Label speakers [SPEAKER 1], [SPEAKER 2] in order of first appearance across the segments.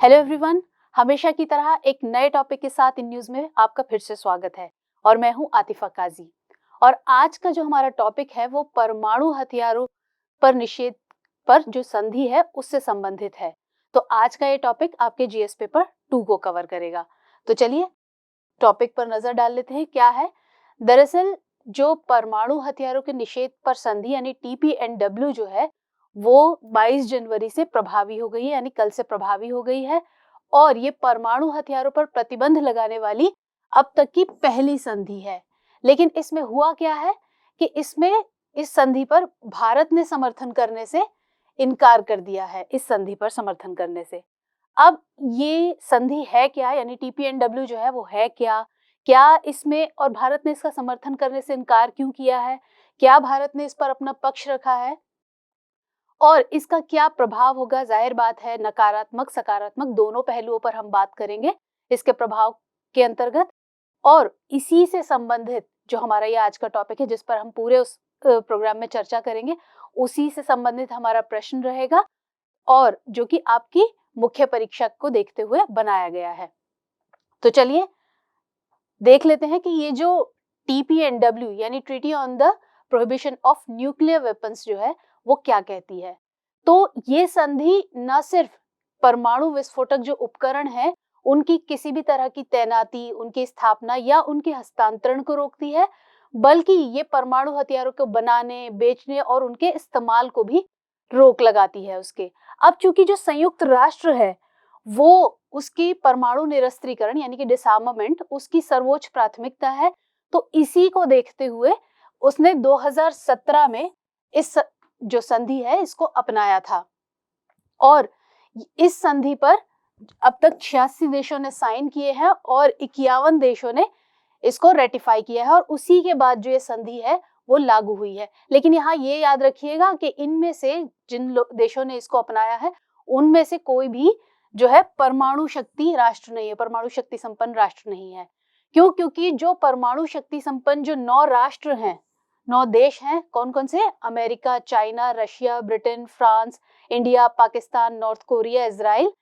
[SPEAKER 1] Hello everyone, हमेशा की तरह एक नए टॉपिक के साथ इन न्यूज़ में आपका फिर से स्वागत है और मैं हूं आतिफा काजी। और आज का जो हमारा टॉपिक है वो परमाणु हथियारों पर निषेध पर जो संधि है उससे संबंधित है। तो आज का ये टॉपिक आपके जीएस पेपर 2 को कवर करेगा। तो चलिए टॉपिक पर नजर डाल लेते हैं क्या है। दरअसल जो परमाणु हथियारों के निषेध पर संधि यानी TPNW जो है वो 22 जनवरी से प्रभावी हो गई है, यानी कल से प्रभावी हो गई है। और ये परमाणु हथियारों पर प्रतिबंध लगाने वाली अब तक की पहली संधि है। लेकिन इसमें हुआ क्या है कि इसमें इस संधि पर भारत ने समर्थन करने से इनकार कर दिया है। इस संधि पर समर्थन करने से अब ये संधि है क्या, यानी TPNW जो है वो है क्या, क्या इसमें और भारत ने इसका समर्थन करने से इनकार क्यों किया है, क्या भारत ने इस पर अपना पक्ष रखा है और इसका क्या प्रभाव होगा। जाहिर बात है नकारात्मक सकारात्मक दोनों पहलुओं पर हम बात करेंगे इसके प्रभाव के अंतर्गत। और इसी से संबंधित जो हमारा ये आज का टॉपिक है जिस पर हम पूरे उस प्रोग्राम में चर्चा करेंगे, उसी से संबंधित हमारा प्रश्न रहेगा और जो कि आपकी मुख्य परीक्षा को देखते हुए बनाया गया है। तो चलिए देख लेते हैं कि ये जो TPNW यानी treaty on the prohibition of nuclear weapons जो है वो क्या कहती है। तो ये संधि न सिर्फ परमाणु विस्फोटक जो उपकरण है उनकी किसी भी तरह की तैनाती, उनकी स्थापना या उनके हस्तांतरण को रोकती है, बल्कि ये परमाणु हथियारों को बनाने, बेचने और उनके इस्तेमाल को भी रोक लगाती है उसके। अब चूंकि जो संयुक्त राष्ट्र है वो उसकी परमाणु निरस्त्रीकरण यानी कि डिसआर्मामेंट उसकी सर्वोच्च प्राथमिकता है, तो इसी को देखते हुए उसने 2017 में इस जो संधि है इसको अपनाया था। और इस संधि पर अब तक 86 देशों ने साइन किए हैं और 51 देशों ने इसको रेटिफाई किया है और उसी के बाद जो ये संधि है वो लागू हुई है। लेकिन यहाँ ये याद रखिएगा कि इनमें से जिन देशों ने इसको अपनाया है उनमें से कोई भी जो है परमाणु शक्ति राष्ट्र नहीं है, परमाणु शक्ति संपन्न राष्ट्र नहीं है। क्यों? क्योंकि जो परमाणु शक्ति संपन्न जो 9 राष्ट्र हैं, 9 देश हैं, कौन कौन से? America, China, Russia, Britain, France, India, Pakistan, north Korea, Israel,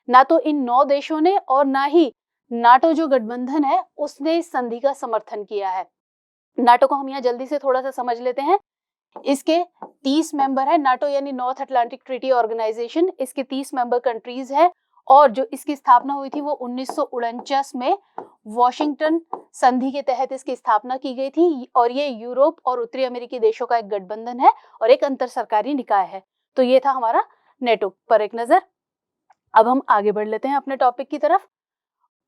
[SPEAKER 1] ना तो इन 9 देशों ने और ना ही नाटो जो गठबंधन है उसने इस संधि का समर्थन किया है। नाटो को हम यहाँ जल्दी से थोड़ा सा समझ लेते हैं। इसके 30 मेंबर है, नाटो यानी नॉर्थ अटलांटिक ट्रीटी ऑर्गेनाइजेशन, इसके 30 मेंबर कंट्रीज है और जो इसकी स्थापना हुई थी वो 1949 में वॉशिंगटन संधि के तहत इसकी स्थापना की गई थी। और ये यूरोप और उत्तरी अमेरिकी देशों का एक गठबंधन है और एक अंतर सरकारी निकाय है। तो ये था हमारा नेटो पर एक नजर। अब हम आगे बढ़ लेते हैं अपने टॉपिक की तरफ।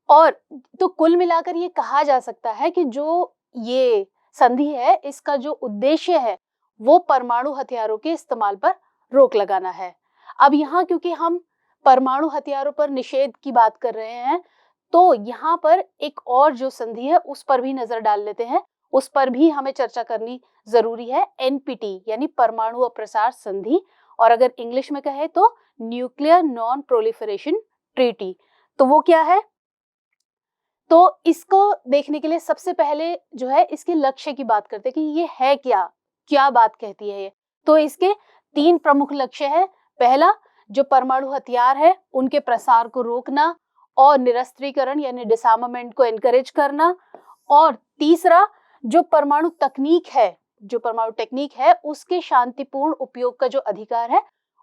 [SPEAKER 1] और तो कुल मिलाकर ये कहा जा सकता है कि जो ये संधि है इसका जो उद्देश्य है वो परमाणु हथियारों के इस्तेमाल पर रोक लगाना है। अब यहाँ क्योंकि हम परमाणु हथियारों पर निषेध की बात कर रहे हैं तो यहाँ पर एक और जो संधि है उस पर भी नजर डाल लेते हैं, उस पर भी हमें चर्चा करनी जरूरी है। NPT यानी परमाणु अप्रसार संधि, और अगर इंग्लिश में कहे तो न्यूक्लियर नॉन प्रोलिफरेशन ट्रीटी। तो वो क्या है? तो इसको देखने के लिए सबसे पहले जो है इसके लक्ष्य की बात करते हैं कि ये है क्या, क्या बात कहती है ये। तो इसके 3 प्रमुख लक्ष्य है। पहला, जो परमाणु हथियार है उनके प्रसार को रोकना और निरस्त्रीकरण यानी डिसआर्मामेंट को एनकरेज करना। और तीसरा, जो परमाणु तकनीक है, जो परमाणु टेक्निक है उसके शांतिपूर्ण उपयोग का जो अधिकार है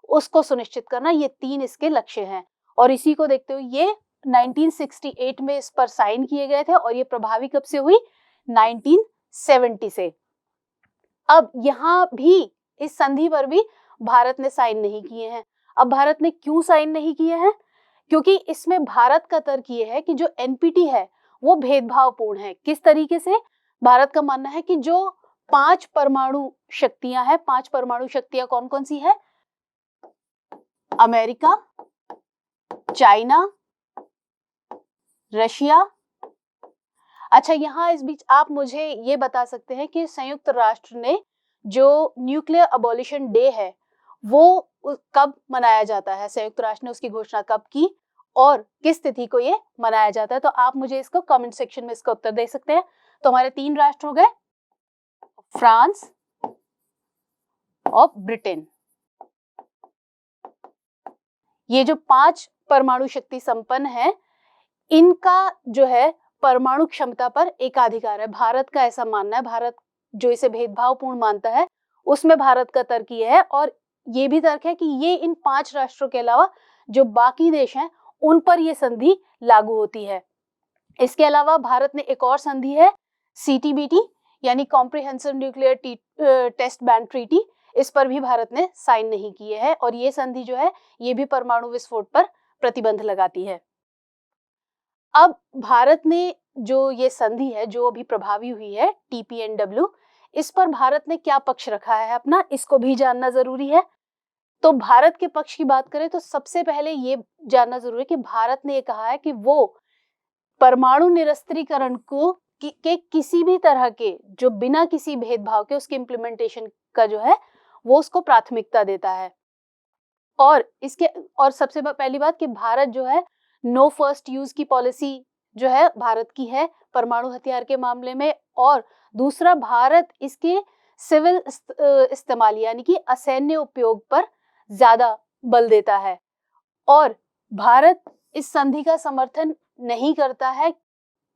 [SPEAKER 1] उसको सुनिश्चित करना। ये 3 इसके लक्ष्य हैं और इसी को देखते हुए ये 1968 में इस पर साइन किए गए थे और ये प्रभावी कब से हुई? 1970 से। अब यहाँ भी इस संधि पर भी भारत ने साइन नहीं किए हैं। अब भारत ने क्यों साइन नहीं किए हैं? क्योंकि इसमें भारत का तर्क ये है कि जो NPT है वो भेदभावपूर्ण है। किस तरीके से? भारत का मानना है कि जो 5 परमाणु शक्तियां हैं, 5 परमाणु शक्तियां कौन कौन सी है? America, China, Russia. अच्छा, यहाँ इस बीच आप मुझे ये बता सकते हैं कि संयुक्त राष्ट्र ने जो न्यूक्लियर अबॉलिशन डे है वो कब मनाया जाता है? संयुक्त राष्ट्र ने उसकी घोषणा कब की और किस तिथि को ये मनाया जाता है? तो आप मुझे इसको कमेंट सेक्शन में इसका उत्तर दे सकते हैं। तो हमारे 3 राष्ट्र हो गए, फ्रांस और ब्रिटेन। ये जो 5 परमाणु शक्ति संपन्न है, इनका जो है परमाणु क्षमता पर एकाधिकार है। भारत का ऐसा मानना है, भारत जो इसे भेदभावपूर्ण मानता है, उसमें भारत का तर्क ये है, और ये भी तर्क है कि ये इन 5 राष्ट्रों के अलावा जो बाकी देश हैं उन पर ये संधि लागू होती है। इसके अलावा भारत ने एक और संधि है CTBT यानी comprehensive nuclear test ban treaty, इस पर भी भारत ने साइन नहीं किए हैं, और ये संधि जो है ये भी परमाणु विस्फोट पर प्रतिबंध लगाती है। अब भारत ने जो ये संधि है जो अभी प्रभावी हुई है TPNW, इस पर भारत ने क्या पक्ष रखा है अपना, इसको भी जानना जरूरी है। तो भारत के पक्ष की बात करें तो सबसे पहले ये जानना जरूरी है कि भारत ने ये कहा है कि वो परमाणु निरस्त्रीकरण को के किसी भी तरह के जो बिना किसी भेदभाव के उसके इम्प्लीमेंटेशन का जो है वो उसको प्राथमिकता देता है। और सबसे पहली बात कि भारत जो है नो फर्स्ट यूज की पॉलिसी जो है भारत की है परमाणु हथियार के मामले में, और दूसरा भारत इसके सिविल इस्तेमाल यानी कि असैन्य उपयोग पर ज्यादा बल देता है, और भारत इस संधि का समर्थन नहीं करता है।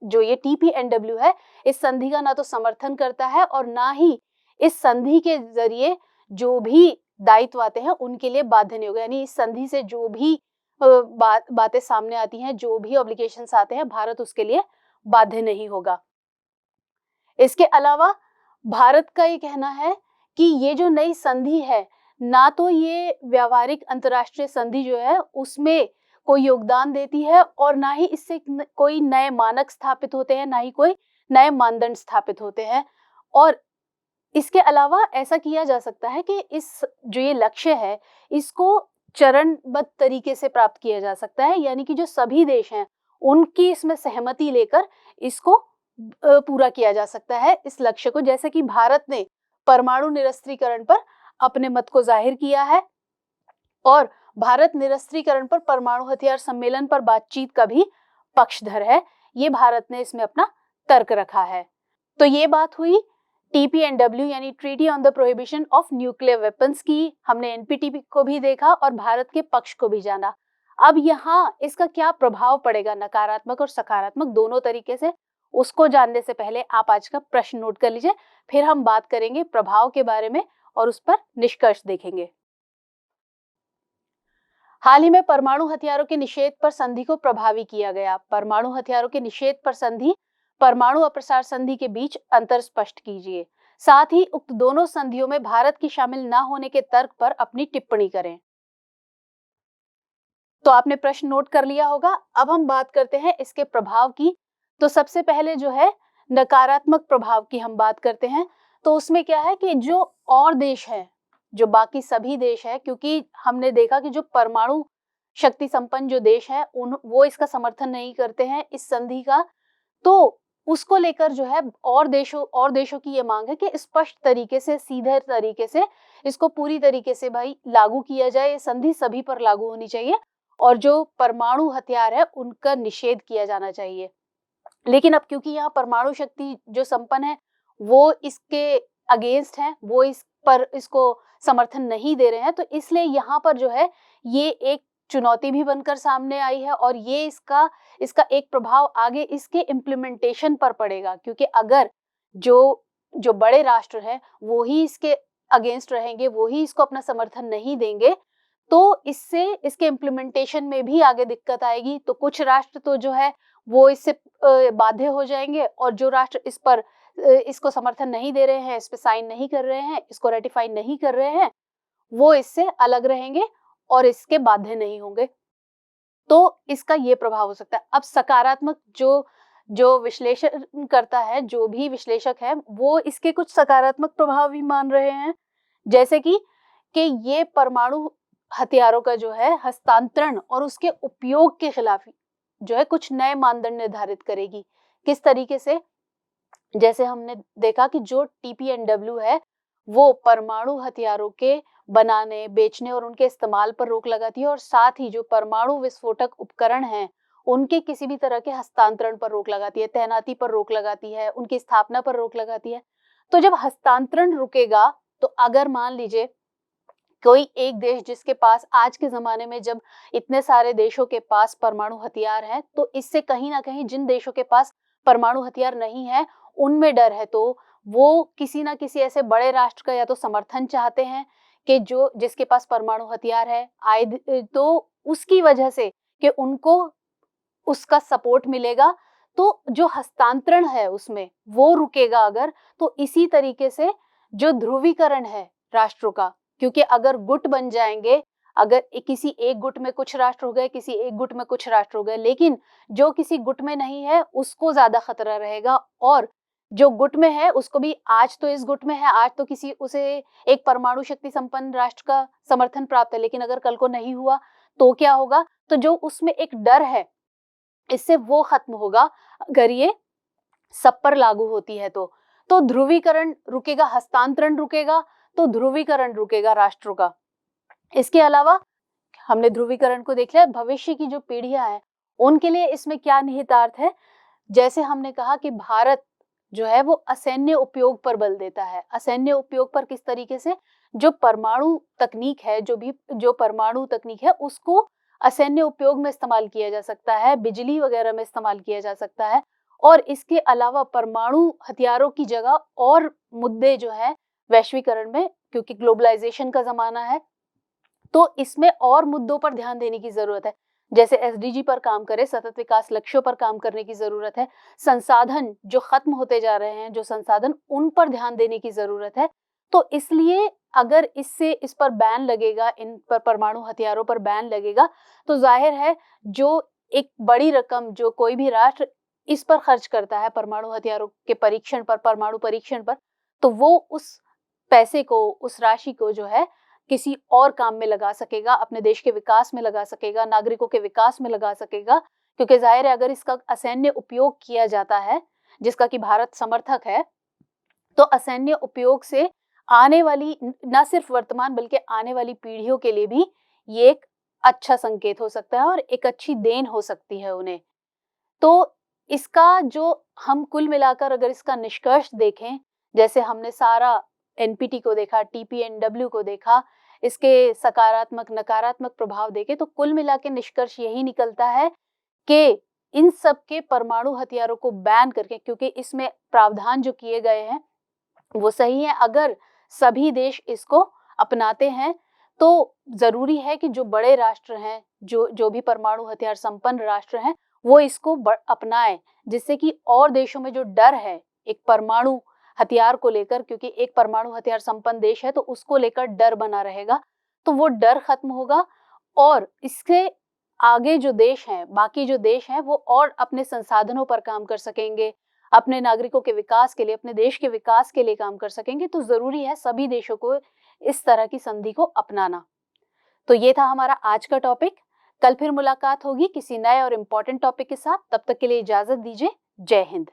[SPEAKER 1] जो ये TPNW है इस संधि का ना तो समर्थन करता है और ना ही इस संधि के जरिए जो भी दायित्व आते हैं उनके लिए बाध्य नहीं होगा, यानी इस संधि से जो भी बातें सामने आती हैं, जो भी ऑब्लिगेशंस आते हैं, भारत उसके लिए बाध्य नहीं होगा। इसके अलावा भारत का ये कहना है कि ये जो नई संधि है ना तो ये व्यावहारिक अंतर्राष्ट्रीय संधि जो है उसमें कोई योगदान देती है, और ना ही इससे कोई नए मानक स्थापित होते हैं, ना ही कोई नए मानदंड स्थापित होते हैं। और इसके अलावा ऐसा किया जा सकता है कि इस जो ये लक्ष्य है इसको चरणबद्ध तरीके से प्राप्त किया जा सकता है, यानी कि जो सभी देश हैं उनकी इसमें सहमति लेकर इसको पूरा किया जा सकता है इस लक्ष्य को। जैसे कि भारत ने परमाणु निरस्त्रीकरण पर अपने मत को जाहिर किया है, और भारत निरस्त्रीकरण पर परमाणु हथियार सम्मेलन पर बातचीत का भी पक्षधर है। ये भारत ने इसमें अपना तर्क रखा है। तो ये बात हुई TPNW यानी treaty on the prohibition of nuclear weapons की। हमने NPT को भी देखा और भारत के पक्ष को भी जाना। अब यहाँ इसका क्या प्रभाव पड़ेगा, नकारात्मक और सकारात्मक दोनों तरीके से, उसको जानने से पहले आप आज का प्रश्न नोट कर लीजिए, फिर हम बात करेंगे प्रभाव के बारे में और उस पर निष्कर्ष देखेंगे। हाल ही में परमाणु हथियारों के निषेध पर संधि को प्रभावी किया गया। परमाणु हथियारों के निषेध पर संधि परमाणु अप्रसार संधि के बीच अंतर स्पष्ट कीजिए, साथ ही उक्त दोनों संधियों में भारत की शामिल न होने के तर्क पर अपनी टिप्पणी करें। तो आपने प्रश्न नोट कर लिया होगा। अब हम बात करते हैं इसके प्रभाव की। तो सबसे पहले जो है नकारात्मक प्रभाव की हम बात करते हैं। तो उसमें क्या है कि जो और देश हैं, जो बाकी सभी देश हैं, क्योंकि हमने देखा कि जो परमाणु शक्ति संपन्न जो देश है वो इसका समर्थन नहीं करते हैं इस संधि का, तो उसको लेकर जो है और देशों की ये मांग है कि स्पष्ट तरीके से, सीधे तरीके से इसको पूरी तरीके से भाई लागू किया जाए। ये संधि सभी पर लागू होनी चाहिए और जो परमाणु हथियार है उनका निषेध किया जाना चाहिए। लेकिन अब क्योंकि यहाँ परमाणु शक्ति जो संपन्न है वो इसके अगेंस्ट है, वो इसको समर्थन नहीं दे रहे हैं, तो इसलिए यहाँ पर जो है ये एक चुनौती भी बनकर सामने आई है, और ये इसका एक प्रभाव आगे इसके इम्प्लीमेंटेशन पर पड़ेगा। क्योंकि अगर जो बड़े राष्ट्र हैं वो ही इसके अगेंस्ट रहेंगे, वो ही इसको अपना समर्थन नहीं देंगे, तो इससे इसके इम्प्लीमेंटेशन में भी आगे दिक्कत आएगी। तो कुछ राष्ट्र तो जो है वो इससे बाध्य हो जाएंगे, और जो राष्ट्र इसको समर्थन नहीं दे रहे हैं, इस पे साइन नहीं कर रहे हैं, इसको रेटिफाई नहीं कर रहे हैं, वो इससे अलग रहेंगे और इसके बाध्य नहीं होंगे। तो इसका ये प्रभाव हो सकता है। अब सकारात्मक जो विश्लेषण करता है, जो भी विश्लेषक है, वो इसके कुछ सकारात्मक प्रभाव भी मान रहे हैं, जैसे कि ये परमाणु हथियारों का जो है हस्तांतरण और उसके उपयोग के खिलाफ जो है कुछ नए मानदंड निर्धारित करेगी। किस तरीके से? जैसे हमने देखा कि जो TPNW है वो परमाणु हथियारों के बनाने, बेचने और उनके इस्तेमाल पर रोक लगाती है, और साथ ही जो परमाणु विस्फोटक उपकरण हैं उनके किसी भी तरह के हस्तांतरण पर रोक लगाती है, तैनाती पर रोक लगाती है, उनकी स्थापना पर रोक लगाती है। तो जब हस्तांतरण रुकेगा, तो अगर मान लीजिए कोई एक देश जिसके पास आज के ज़माने में जब इतने सारे देशों के पास परमाणु हथियार हैं, तो इससे कहीं न कहीं जिन देशों के पास परमाणु हथियार नहीं है, उनमें डर है। तो वो किसी न किसी ऐसे बड़े राष्ट्र का या तो समर्थन चाहते हैं कि जो जिसके पास परमाणु हथियार है, तो उसकी वजह से कि उनको उसका सपोर्ट मिलेगा, तो जो हस्तांतरण है उसमें, वो रुकेगा अगर, तो इसी तरीके से जो ध्रुवीकरण है राष्ट्रों का, क्योंकि अगर गुट बन जाएँगे, अगर किसी एक गुट में कुछ राष्ट्र हो गए, किसी एक गुट में कुछ राष्ट्र हो गए, लेकिन जो किसी गुट में नहीं है, उसको ज़्यादा खतरा रहेगा और जो गुट में है, उसको भी आज तो इस गुट में है, आज तो किसी उसे एक परमाणु शक्ति संपन्न राष्ट्र का समर्थन प्राप्त है, लेकिन अगर कल को नहीं हुआ, तो क्या होगा? तो जो उसमें एक डर है, इससे वो खत्म होगा अगर ये सब पर लागू होती है तो। तो ध्रुवीकरण रुकेगा, हस्तांतरण रुकेगा, तो ध्रुवीकरण रुकेगा राष्ट्रों का। इसके अलावा हमने ध्रुवीकरण को देख लिया, भविष्य की जो पीढ़ियां हैं उनके लिए इसमें क्या निहितार्थ है? जैसे हमने कहा कि भारत जो है वो असैन्य उपयोग पर बल देता है। असैन्य उपयोग पर किस तरीके से? जो परमाणु तकनीक है, जो परमाणु तकनीक है उसको असैन्य उपयोग में इस्तेमाल किया जा सकता है, बिजली वगैरह में इस्तेमाल किया जा सकता है। और इसके अलावा परमाणु हथियारों की जगह और मुद्दे जो है वैश्वीकरण में, क्योंकि ग्लोबलाइजेशन का जमाना है, तो इसमें और मुद्दों पर ध्यान देने की जरूरत है। जैसे एसडीजी पर काम करें, सतत विकास लक्ष्यों पर काम करने की जरूरत है। संसाधन जो खत्म होते जा रहे हैं, जो संसाधन, उन पर ध्यान देने की जरूरत है। तो इसलिए अगर इस पर बैन लगेगा, इन पर परमाणु हथियारों पर बैन लगेगा, तो जाहिर है जो एक बड़ी रकम जो कोई भी राष्ट्र इस पर खर्च करता है, परमाणु हथियारों के परीक्षण पर, परमाणु परीक्षण पर, तो वो उस पैसे को, उस राशि को जो है किसी और काम में लगा सकेगा, अपने देश के विकास में लगा सकेगा, नागरिकों के विकास में लगा सकेगा। क्योंकि जाहिर है अगर इसका असैन्य उपयोग किया जाता है, जिसका कि भारत समर्थक है, तो असैन्य उपयोग से आने वाली न सिर्फ वर्तमान बल्कि आने वाली पीढ़ियों के लिए भी ये एक अच्छा संकेत हो सकता है और एक अच्छी देन हो सकती है उन्हें। तो इसका जो हम कुल मिलाकर अगर इसका निष्कर्ष देखें, जैसे हमने सारा एनपीटी को देखा, टीपीएनडब्ल्यू को देखा, इसके सकारात्मक नकारात्मक प्रभाव देखे, तो कुल मिला के निष्कर्ष यही निकलता है कि इन सब के परमाणु हथियारों को बैन करके, क्योंकि इसमें प्रावधान जो किए गए हैं वो सही है, अगर सभी देश इसको अपनाते हैं तो जरूरी है कि जो बड़े राष्ट्र हैं, जो भी परमाणु हथियार संपन्न राष्ट्र हैं, वो इसको अपनाएं, जिससे कि और देशों में जो डर है एक परमाणु हथियार को लेकर, क्योंकि एक परमाणु हथियार संपन्न देश है तो उसको लेकर डर बना रहेगा, तो वो डर खत्म होगा और इससे आगे जो देश हैं, बाकी जो देश हैं, वो और अपने संसाधनों पर काम कर सकेंगे, अपने नागरिकों के विकास के लिए, अपने देश के विकास के लिए काम कर सकेंगे। तो जरूरी है सभी देशों को इस तरह की संधि को अपनाना। तो ये था हमारा आज का टॉपिक। कल फिर मुलाकात होगी किसी नए और इम्पोर्टेंट टॉपिक के साथ। तब तक के लिए इजाजत दीजिए। जय हिंद।